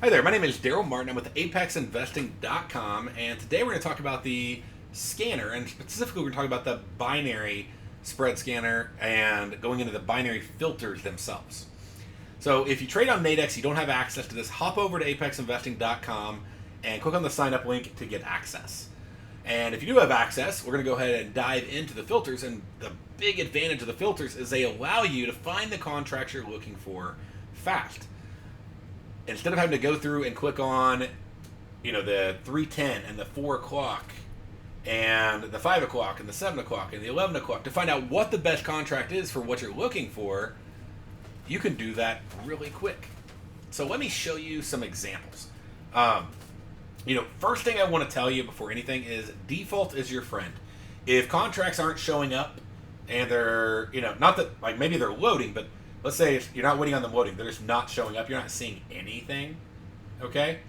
Hi there, my name is Daryl Martin. I'm with ApexInvesting.com, and today we're going to talk about the scanner, and specifically we're going to talk about the binary spread scanner and going into the binary filters themselves. So if you trade on Nadex, you don't have access to this, hop over to ApexInvesting.com and click on the sign up link to get access. And if you do have access, we're going to go ahead and dive into the filters, and the big advantage of the filters is they allow you to find the contracts you're looking for fast. Instead of having to go through and click on, the 3:10 and the 4 o'clock and the 5 o'clock and the 7 o'clock and the 11 o'clock to find out what the best contract is for what you're looking for, you can do that really quick. So let me show you some examples. First thing I want to tell you before anything is default is your friend. If contracts aren't showing up and they're, not that, like maybe they're loading, but let's say you're not waiting on them loading, they're just not showing up, you're not seeing anything, okay?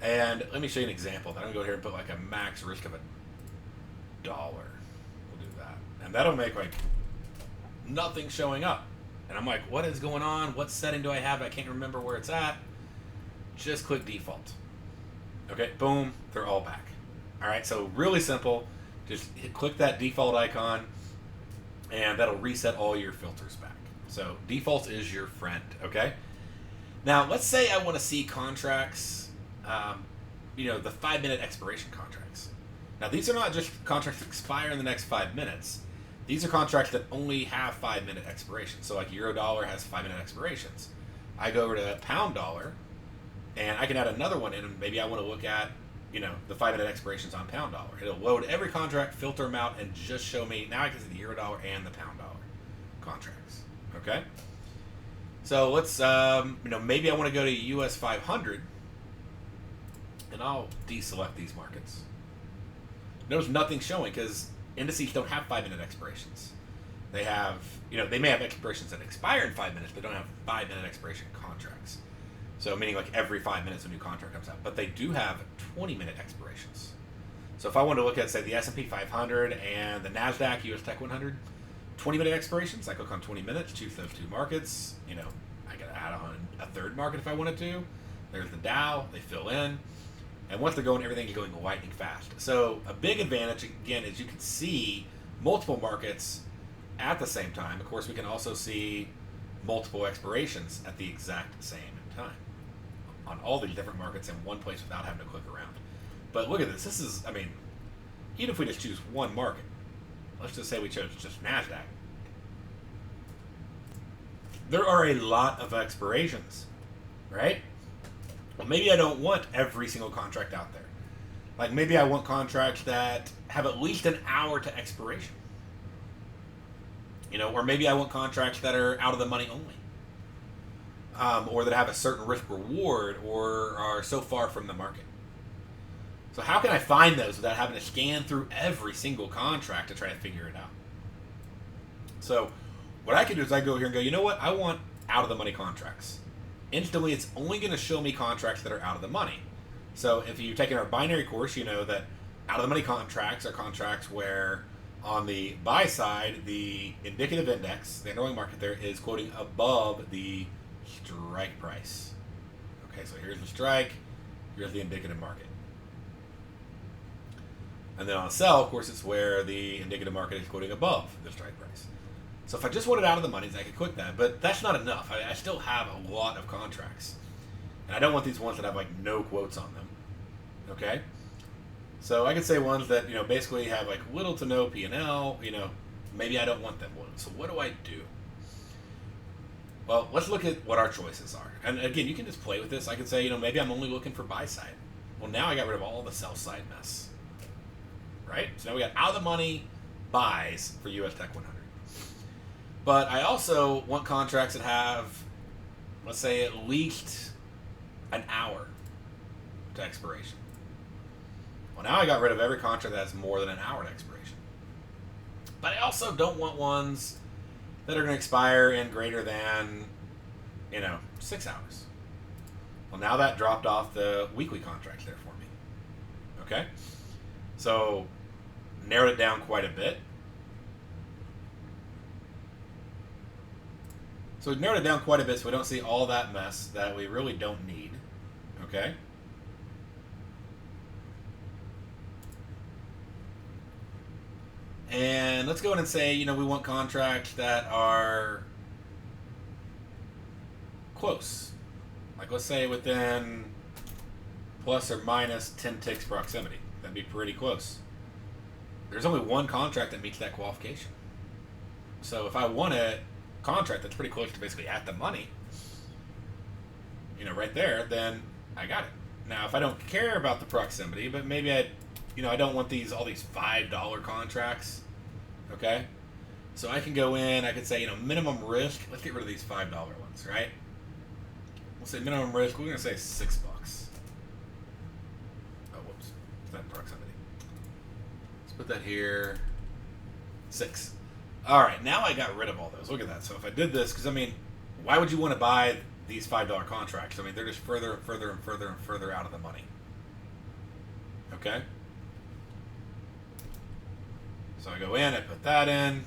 And let me show you an example. I'm going to go here and put like a max risk of $1. We'll do that. And that'll make like nothing showing up. And I'm like, what is going on? What setting do I have? I can't remember where it's at. Just click default. Okay, boom, they're all back. All right, so really simple. Just click that default icon and that'll reset all your filters back. So default is your friend, okay? Now, let's say I want to see contracts, the 5-minute expiration contracts. Now, these are not just contracts that expire in the next 5 minutes. These are contracts that only have 5-minute expirations. So like Euro-dollar has 5-minute expirations. I go over to pound-dollar, and I can add another one in, and maybe I want to look at, the 5-minute expirations on pound-dollar. It'll load every contract, filter them out, and just show me, now I can see the Euro-dollar and the pound-dollar contracts. Okay, so let's, maybe I want to go to US 500, and I'll deselect these markets. Notice nothing showing because indices don't have 5-minute expirations. They have, they may have expirations that expire in 5 minutes, but don't have 5-minute expiration contracts. So meaning like every 5 minutes a new contract comes out, but they do have 20-minute expirations. So if I want to look at, say, the S&P 500 and the Nasdaq US Tech 100, 20-minute expirations, I click on 20 minutes, choose those two markets. I can add on a third market if I wanted to. There's the Dow, they fill in. And once they're going, everything is going lightning fast. So a big advantage, again, is you can see multiple markets at the same time. Of course, we can also see multiple expirations at the exact same time on all these different markets in one place without having to click around. But look at this. This is, even if we just choose one market, let's just say we chose just NASDAQ. There are a lot of expirations, right? Well, maybe I don't want every single contract out there. Like maybe I want contracts that have at least an hour to expiration. Or maybe I want contracts that are out of the money only. Or that have a certain risk reward or are so far from the market. So how can I find those without having to scan through every single contract to try to figure it out? So what I can do is I go here and go, you know what? I want out of the money contracts. Instantly, it's only going to show me contracts that are out of the money. So if you've taken our binary course, you know that out of the money contracts are contracts where on the buy side, the indicative index, the underlying market there, is quoting above the strike price. Okay, so here's the strike, here's the indicative market. And then on sell, of course, it's where the indicative market is quoting above the strike price. So if I just wanted out of the money, I could click that, but that's not enough. I still have a lot of contracts. And I don't want these ones that have like no quotes on them. Okay? So I could say ones that, basically have like little to no P&L, maybe I don't want them. So what do I do? Well, let's look at what our choices are. And again, you can just play with this. I could say, maybe I'm only looking for buy side. Well, now I got rid of all the sell side mess. Right? So now we got out of the money buys for US Tech 100. But I also want contracts that have, let's say, at least an hour to expiration. Well, now I got rid of every contract that has more than an hour to expiration. But I also don't want ones that are going to expire in greater than, 6 hours. Well, now that dropped off the weekly contracts there for me. Okay? So, narrowed it down quite a bit. So we've narrowed it down quite a bit so we don't see all that mess that we really don't need. Okay. And let's go in and say, you know, we want contracts that are close. Like, let's say within plus or minus 10 ticks proximity. That'd be pretty close. There's only one contract that meets that qualification. So if I want a contract that's pretty close to basically at the money, you know, right there, then I got it. Now, if I don't care about the proximity, but maybe I don't want all these $5 contracts, okay? So I can go in, I could say, you know, minimum risk. Let's get rid of these $5 ones, right? We'll say minimum risk. We're going to say $6. Oh, whoops. It's not proximity. Let's put that here. 6. All right, now I got rid of all those. Look at that. So if I did this, because, I mean, why would you want to buy these $5 contracts? I mean, they're just further and further and further and further out of the money. Okay? So I go in, I put that in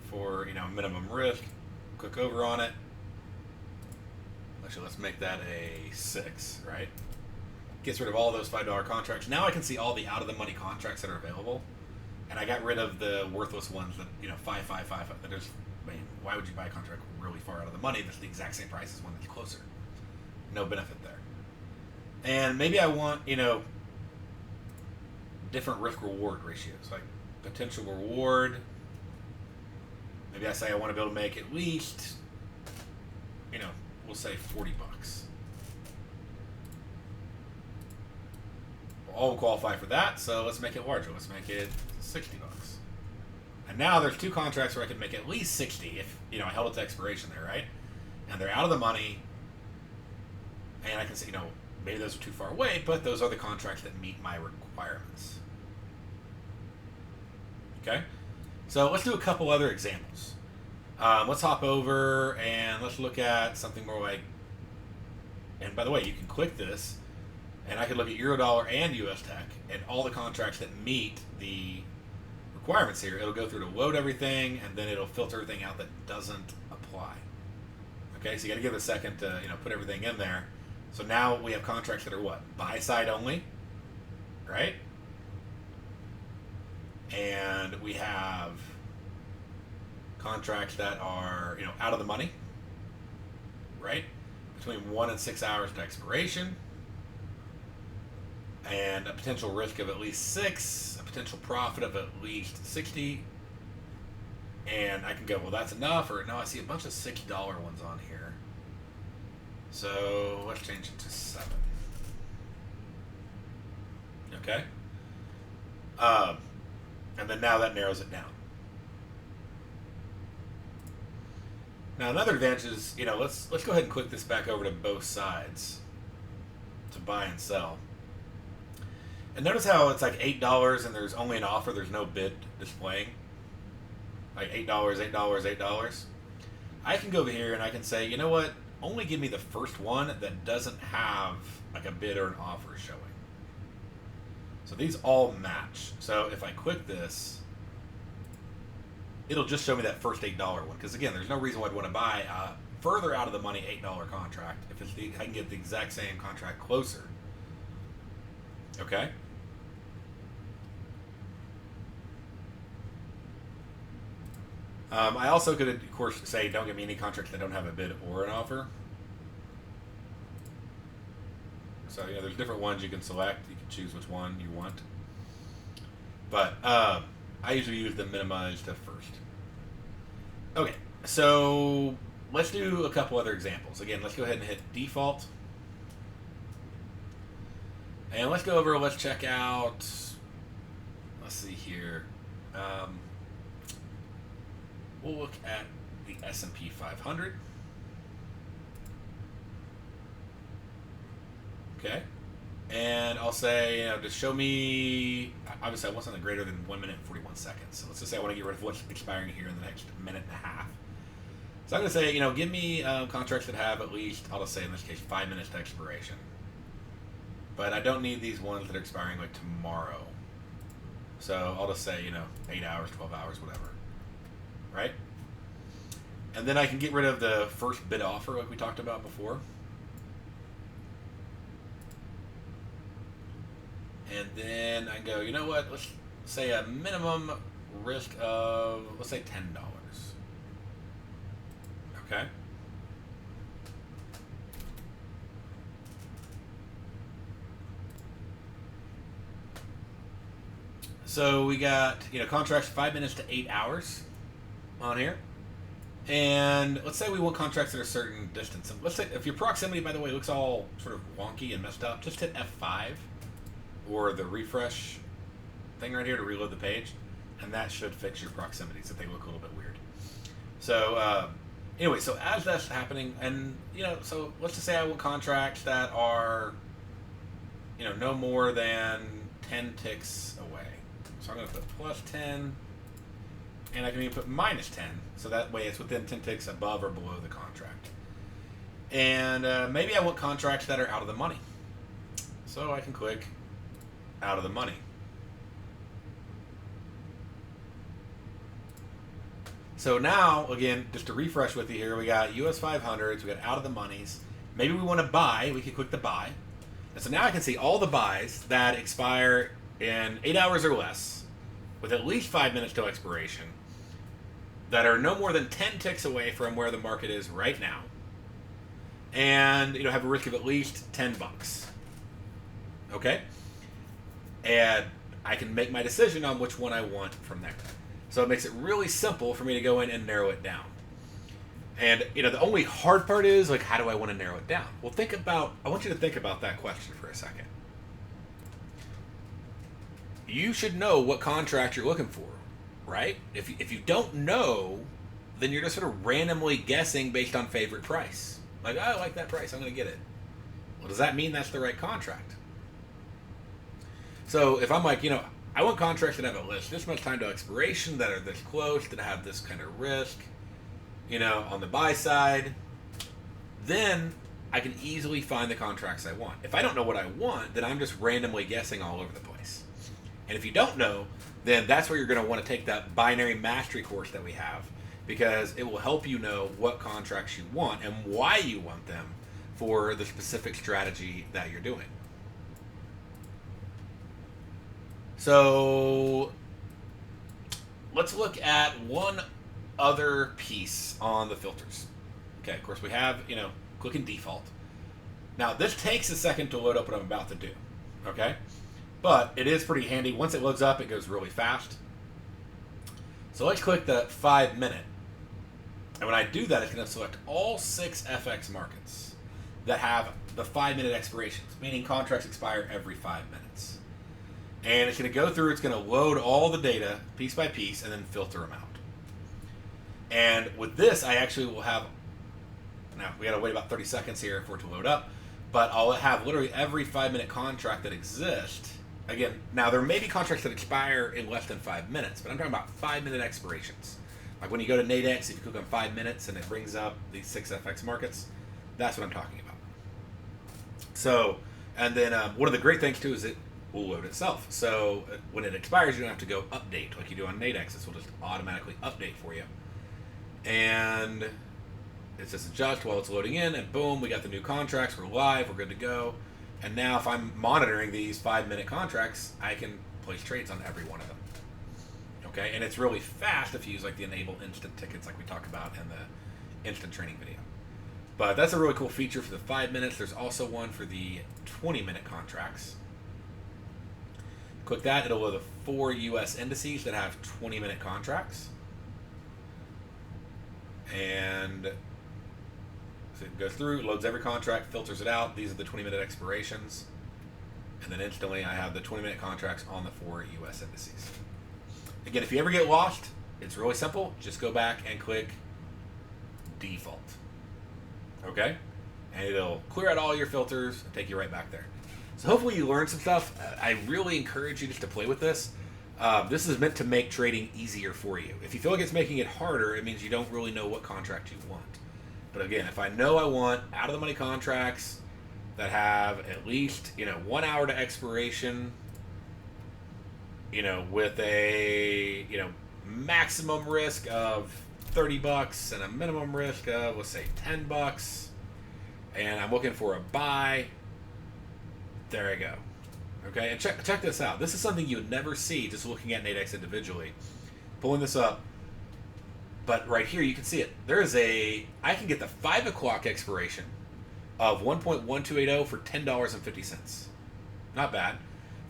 for, you know, minimum risk. Click over on it. Actually, let's make that a 6, right? Gets rid of all those $5 contracts. Now I can see all the out-of-the-money contracts that are available. And I got rid of the worthless ones that, you know, 5, 5, 5, 5. That just, I mean, why would you buy a contract really far out of the money that's the exact same price as one that's closer? No benefit there. And maybe I want, you know, different risk-reward ratios. Like potential reward. Maybe I say I want to be able to make at least, you know, we'll say $40. All qualify for that, so let's make it larger. Let's make it $60. And now there's two contracts where I can make at least 60 if, you know, I held it to expiration there, right? And they're out of the money, and I can say, you know, maybe those are too far away, but those are the contracts that meet my requirements. Okay? So let's do a couple other examples. Let's hop over and let's look at something more like, and by the way, you can click this, and I could look at Eurodollar and US Tech, and all the contracts that meet the requirements here. It'll go through to load everything, and then it'll filter everything out that doesn't apply. Okay, so you got to give it a second to, you know, put everything in there. So now we have contracts that are what? Buy side only, right? And we have contracts that are, you know, out of the money, right? Between 1 and 6 hours to expiration. And a potential risk of at least 6, a potential profit of at least 60. And I can go, well, that's enough, or no, I see a bunch of $6 ones on here. So let's change it to 7. Okay? And then now that narrows it down. Now another advantage is, you know, let's go ahead and click this back over to both sides to buy and sell. And notice how it's like $8 and there's only an offer, there's no bid displaying. Like $8, $8, $8. I can go over here and I can say, you know what, only give me the first one that doesn't have like a bid or an offer showing. So these all match. So if I click this, it'll just show me that first $8 one. Because again, there's no reason why I'd want to buy a further out of the money $8 contract if I can get the exact same contract closer. Okay? I also could, of course, say don't give me any contracts that don't have a bid or an offer. So, you know, there's different ones you can select. You can choose which one you want. But I usually use the minimized to first. Okay, so let's do a couple other examples. Again, let's go ahead and hit default. And let's go over, let's check out, let's see here. We'll look at the S&P 500. Okay. And I'll say, you know, just show me, obviously I want something greater than 1 minute and 41 seconds. So let's just say I want to get rid of what's expiring here in the next minute and a half. So I'm going to say, you know, give me contracts that have at least, I'll just say in this case, 5 minutes to expiration. But I don't need these ones that are expiring like tomorrow. So I'll just say, you know, 8 hours, 12 hours, whatever. Right? And then I can get rid of the first bid offer like we talked about before. And then I go, you know what? Let's say a minimum risk of, let's say $10. Okay. So we got, contracts 5 minutes to 8 hours on here. And let's say we want contracts at a certain distance. And let's say if your proximity, by the way, looks all sort of wonky and messed up, just hit F5 or the refresh thing right here to reload the page, and that should fix your proximities if they look a little bit weird. So anyway, so as that's happening, and so let's just say I want contracts that are no more than 10 ticks away. So I'm going to put plus 10, and I can even put minus 10, so that way it's within 10 ticks above or below the contract. And maybe I want contracts that are out of the money. So I can click out of the money. So now, again, just to refresh with you here, we got US 500s, we got out of the monies. Maybe we want to buy, we can click the buy. And so now I can see all the buys that expire in 8 hours or less, with at least 5 minutes till expiration, that are no more than 10 ticks away from where the market is right now, and have a risk of at least $10. Okay? And I can make my decision on which one I want from there. So it makes it really simple for me to go in and narrow it down. And, the only hard part is, how do I want to narrow it down? Well, I want you to think about that question for a second. You should know what contract you're looking for, right? If you don't know, then you're just sort of randomly guessing based on favorite price. Oh, I like that price, I'm going to get it. Well, does that mean that's the right contract? So if I'm I want contracts that have a list this much time to expiration, that are this close, that have this kind of risk, on the buy side, then I can easily find the contracts I want. If I don't know what I want, then I'm just randomly guessing all over the place. And if you don't know, then that's where you're going to want to take that binary mastery course that we have, because it will help you know what contracts you want and why you want them for the specific strategy that you're doing. So let's look at one other piece on the filters. Okay, of course we have, click in default. Now this takes a second to load up what I'm about to do, okay? But it is pretty handy. Once it loads up, it goes really fast. So let's click the 5 minute. And when I do that, it's going to select all 6 FX markets that have the 5 minute expirations, meaning contracts expire every 5 minutes. And it's going to go through, it's going to load all the data piece by piece and then filter them out. And with this, I actually will have, now we got to wait about 30 seconds here for it to load up, but I'll have literally every 5 minute contract that exists. Again, now there may be contracts that expire in less than 5 minutes, but I'm talking about 5 minute expirations. Like when you go to Nadex, if you click on 5 minutes and it brings up these 6 FX markets, that's what I'm talking about. So, and then one of the great things too is it will load itself. So when it expires, you don't have to go update like you do on Nadex. This will just automatically update for you. And it says adjust while it's loading in, and boom, we got the new contracts. We're live. We're good to go. And now if I'm monitoring these 5 minute contracts, I can place trades on every one of them. Okay, and it's really fast if you use the enable instant tickets like we talked about in the instant training video. But that's a really cool feature for the 5 minutes. There's also one for the 20 minute contracts. Click that, it'll load the 4 US indices that have 20 minute contracts. And so it goes through, loads every contract, filters it out. These are the 20 minute expirations. And then instantly I have the 20 minute contracts on the 4 US indices. Again, if you ever get lost, it's really simple. Just go back and click default. Okay? And it'll clear out all your filters and take you right back there. So hopefully you learned some stuff. I really encourage you just to play with this. This is meant to make trading easier for you. If you feel like it's making it harder, it means you don't really know what contract you want. But again, if I know I want out of the money contracts that have at least 1 hour to expiration, with a maximum risk of $30 and a minimum risk of, let's say, $10, and I'm looking for a buy, there I go. Okay, and check this out. This is something you would never see just looking at Nadex individually. Pulling this up, but right here you can see it. I can get the 5 o'clock expiration of 1.1280 for $10.50. Not bad.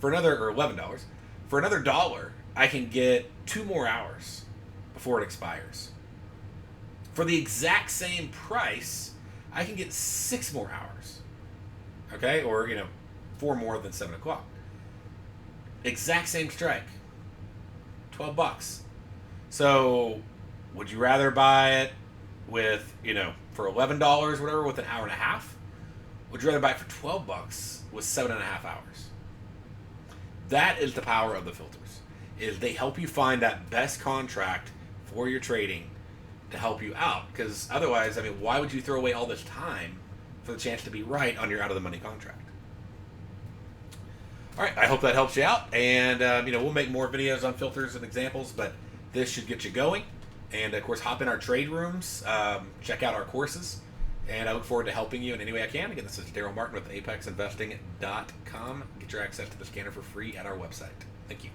Or $11. For another $1, I can get 2 more hours before it expires. For the exact same price, I can get 6 more hours. Okay, or 4 more than 7 o'clock. Exact same strike. $12. So, would you rather buy it with, for $11 whatever with an hour and a half? Would you rather buy it for $12 with 7.5 hours? That is the power of the filters. Is they help you find that best contract for your trading to help you out. Because otherwise, why would you throw away all this time for the chance to be right on your out of the money contract? All right, I hope that helps you out. And, we'll make more videos on filters and examples, but this should get you going. And, of course, hop in our trade rooms, check out our courses, and I look forward to helping you in any way I can. Again, this is Daryl Martin with ApexInvesting.com. Get your access to the scanner for free at our website. Thank you.